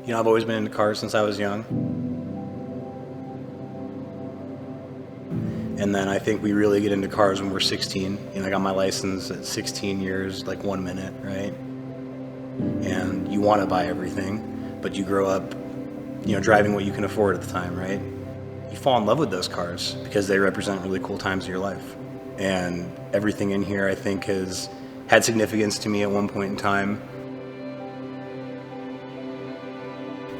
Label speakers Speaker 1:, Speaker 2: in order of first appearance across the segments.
Speaker 1: You know, I've always been into cars since I was young. And then I think we really get into cars when we're 16. You know, I got my license at 16 years, like 1 minute, right? And you want to buy everything, but you grow up, you know, driving what you can afford at the time, right? You fall in love with those cars because they represent really cool times of your life. And everything in here, I think, has had significance to me at one point in time.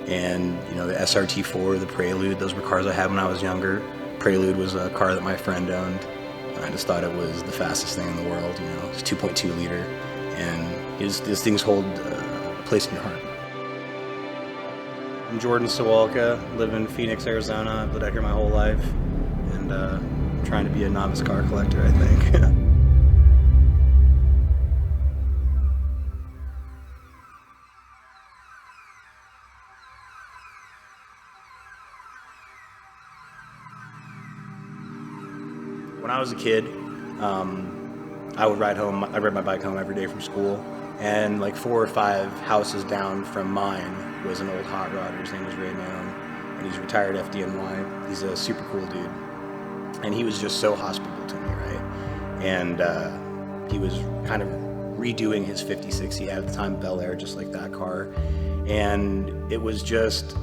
Speaker 1: And, you know, the SRT4, the Prelude, those were cars I had when I was younger. Prelude was a car that my friend owned, and I just thought it was the fastest thing in the world. You know, it's 2.2 liter, and these things hold a place in your heart. I'm Jordan Sawalka, live in Phoenix, Arizona. I've lived out here my whole life, and I'm trying to be a novice car collector, I think. When I was a kid, I would ride home. I ride my bike home every day from school, and like 4 or 5 houses down from mine was an old hot rodder. His name was Ray Mann, and he's retired FDNY. He's a super cool dude, and he was just so hospitable to me, right? And he was kind of redoing his 56 he had at the time, Bel Air, just like that car, and it was just,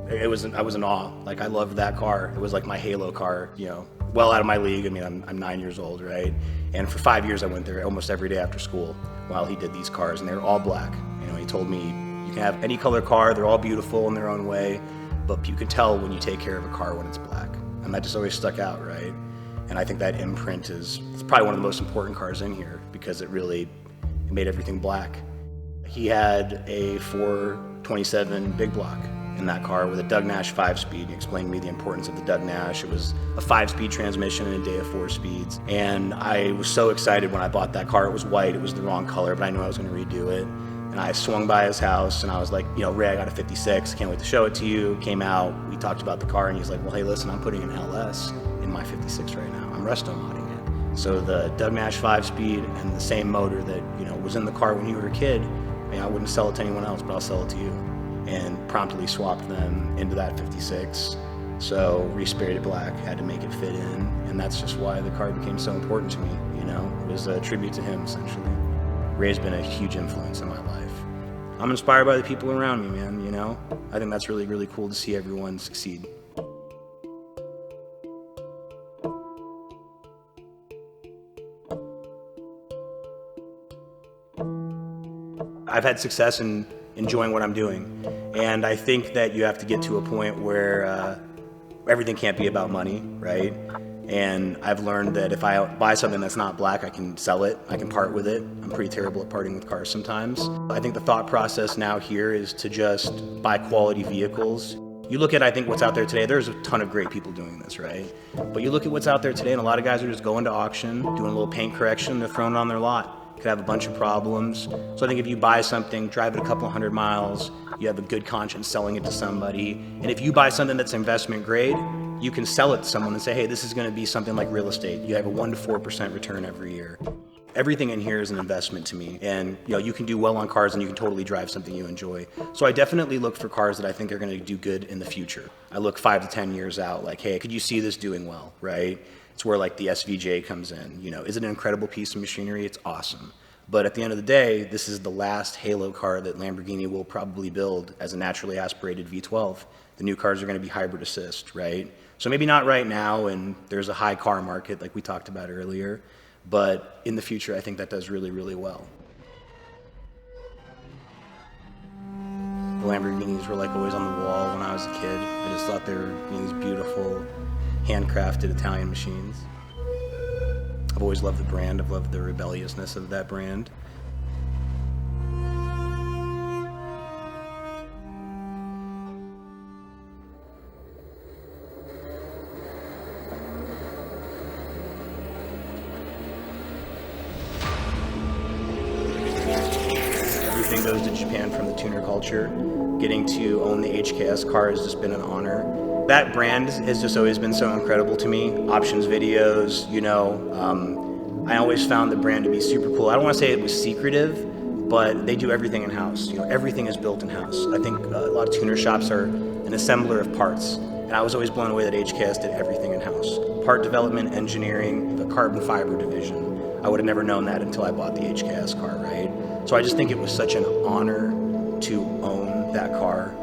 Speaker 1: I was in awe. Like, I loved that car. It was like my halo car, you know, well out of my league. I mean, I'm 9 years old, right? And for 5 years I went there almost every day after school while he did these cars, and they were all black. You know, he told me, you can have any color car, they're all beautiful in their own way, but you can tell when you take care of a car when it's black. And that just always stuck out, right? And I think that imprint it's probably one of the most important cars in here because it made everything black. He had a 427 big block in that car with a Doug Nash 5-speed. He explained to me the importance of the Doug Nash. It was a 5-speed transmission in a day of 4 speeds. And I was so excited when I bought that car. It was white, it was the wrong color, but I knew I was gonna redo it. And I swung by his house and I was like, you know, Ray, I got a 56, can't wait to show it to you. Came out, we talked about the car, and he's like, well, hey, listen, I'm putting an LS in my 56 right now. I'm resto modding it. So the Doug Nash 5-speed and the same motor that, you know, was in the car when you were a kid, I mean, I wouldn't sell it to anyone else, but I'll sell it to you. And promptly swapped them into that 56. So re-sprayed it black, had to make it fit in, and that's just why the car became so important to me, you know? It was a tribute to him, essentially. Ray's been a huge influence in my life. I'm inspired by the people around me, man, you know? I think that's really, really cool to see everyone succeed. I've had success in enjoying what I'm doing, and I think that you have to get to a point where everything can't be about money, right? And I've learned that if I buy something that's not black, I can sell it, I can part with it. I'm pretty terrible at parting with cars sometimes. I think the thought process now here is to just buy quality vehicles. You look at, I think, what's out there today, there's a ton of great people doing this, right? But you look at what's out there today, and a lot of guys are just going to auction, doing a little paint correction, they're throwing it on their lot. Could have a bunch of problems. So I think if you buy something, drive it a couple 100 miles, you have a good conscience selling it to somebody. And if you buy something that's investment grade, you can sell it to someone and say, hey, this is gonna be something like real estate. You have a 1 to 4% return every year. Everything in here is an investment to me. And you know, you can do well on cars and you can totally drive something you enjoy. So I definitely look for cars that I think are gonna do good in the future. I look 5 to 10 years out, like, hey, could you see this doing well, right? It's where like the SVJ comes in. You know, is it an incredible piece of machinery? It's awesome. But at the end of the day, this is the last halo car that Lamborghini will probably build as a naturally aspirated V12. The new cars are going to be hybrid assist, right? So maybe not right now, and there's a high car market like we talked about earlier, but in the future, I think that does really, really well. The Lamborghinis were like always on the wall when I was a kid. I just thought they were, you know, these beautiful, handcrafted Italian machines. I've always loved the brand. I've loved the rebelliousness of that brand. Everything goes to Japan from the tuner culture. Getting to own the HKS car has just been an honor. That brand has just always been so incredible to me. Options videos, you know, I always found the brand to be super cool. I don't want to say it was secretive, but they do everything in-house. Everything is built in-house. I think a lot of tuner shops are an assembler of parts, and I was always blown away that HKS did everything in-house. Part development, engineering, the carbon fiber division. I would have never known that until I bought the HKS car, right? So I just think it was such an honor to own that car,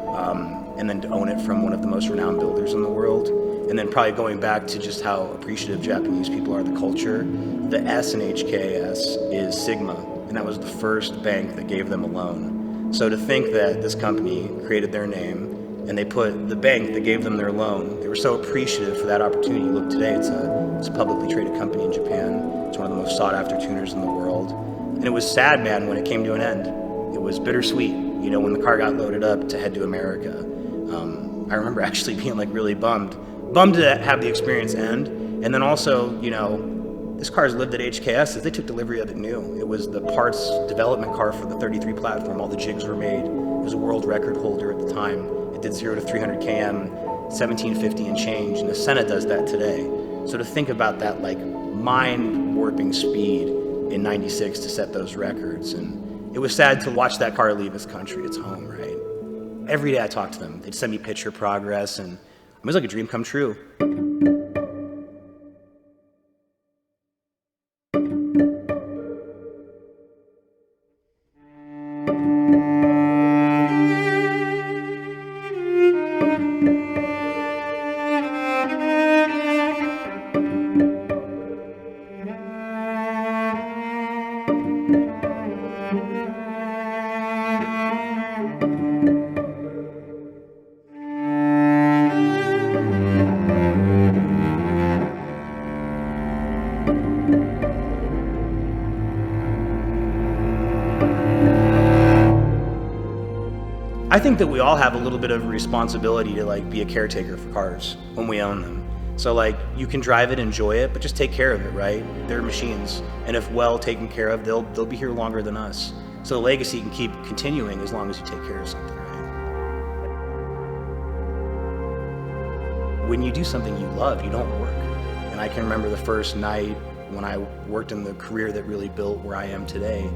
Speaker 1: and then to own it from one of the most renowned builders in the world. And then probably going back to just how appreciative Japanese people are of the culture, the S in HKS is Sigma, and that was the first bank that gave them a loan. So to think that this company created their name, and they put the bank that gave them their loan, they were so appreciative for that opportunity. Look, today it's a publicly traded company in Japan. It's one of the most sought after tuners in the world. And it was sad, man, when it came to an end. It was bittersweet, when the car got loaded up to head to America. I remember actually being really bummed to have the experience end. And then also, this car's lived at HKS as they took delivery of it new. It was the parts development car for the 33 platform. All the jigs were made. It was a world record holder at the time. It did 0 to 300 km, 1750 and change, and the Senna does that today. So to think about that mind-warping speed in 96 to set those records, and it was sad to watch that car leave its country, its home, right? Every day I talked to them. They'd send me picture progress, and it was like a dream come true. I think that we all have a little bit of a responsibility to be a caretaker for cars when we own them. So you can drive it, enjoy it, but just take care of it, right? They're machines, and if well taken care of, they'll be here longer than us. So the legacy can keep continuing as long as you take care of something, right? When you do something you love, you don't work. And I can remember the first night when I worked in the career that really built where I am today.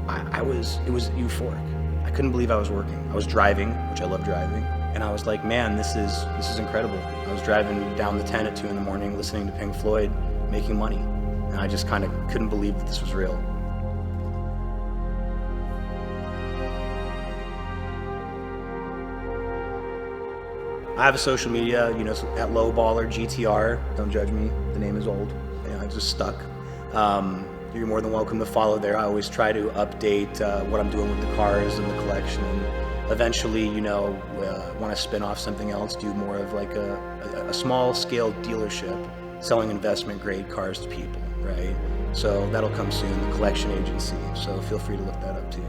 Speaker 1: It was euphoric. I couldn't believe I was working. I was driving, which I love driving, and I was like, man, this is incredible. I was driving down the 10 at 2 in the morning, listening to Pink Floyd, making money, and I just kind of couldn't believe that this was real. I have a social media, at Lowballer GTR. Don't judge me. The name is old. I just stuck. You're more than welcome to follow there. I always try to update what I'm doing with the cars and the collection. And eventually, want to spin off something else, do more of a small-scale dealership selling investment-grade cars to people, right? So that'll come soon, the collection agency. So feel free to look that up too,